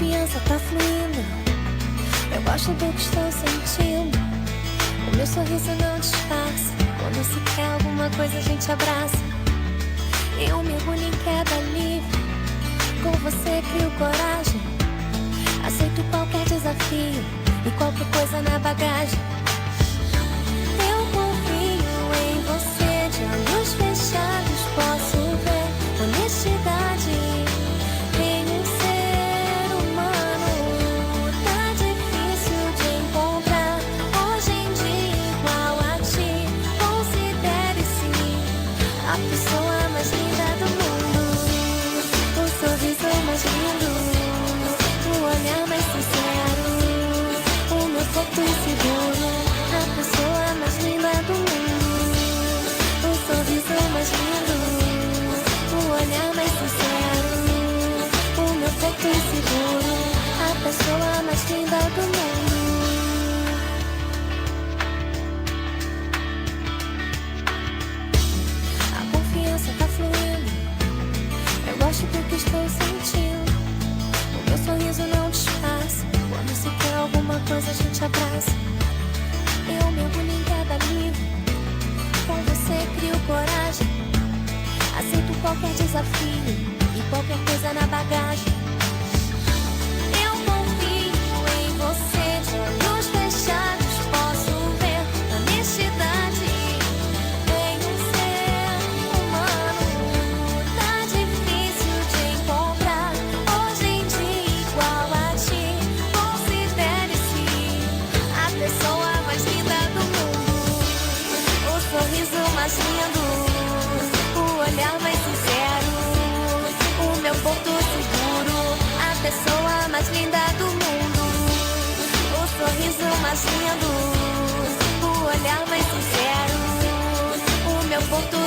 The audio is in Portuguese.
confiança tá fluindo. Eu gosto do que estou sentindo. O meu sorriso não disfarça. Quando se quer alguma coisa a gente abraça. Eu mergulho em queda livre. Com você crio coragem. Aceito qualquer desafio e qualquer coisa na bagagem. Eu confio em você. De olhos fechados posso ver honestidade em um ser humano. Tá difícil de encontrar hoje em dia igual a ti. Considere-se a pessoa mais linda do mundo. O sorriso mais lindo, o olhar mais sincero, o meu porto seguro. A pessoa mais linda do mundo. O sorriso mais lindo, o olhar mais sincero, o meu porto seguro. A pessoa mais linda do mundo. A confiança tá fluindo. Eu gosto do que estou sentindo. O meu sorriso não disfarça. Quando se quer alguma coisa a gente abraça. Eu mergulho em queda livre. Com você crio coragem. Aceito qualquer desafio e qualquer coisa na bagagem. Eu confio em você. De olhos fechados posso ver honestidade em um ser humano. Tá difícil de encontrar hoje em dia igual a ti. Considere-se a pessoa mais linda do mundo. O sorriso mais lindo, o olhar mais sincero, o meu porto seguro. A pessoa mais linda do mundo. O sorriso mais lindo, o olhar mais sincero, o meu porto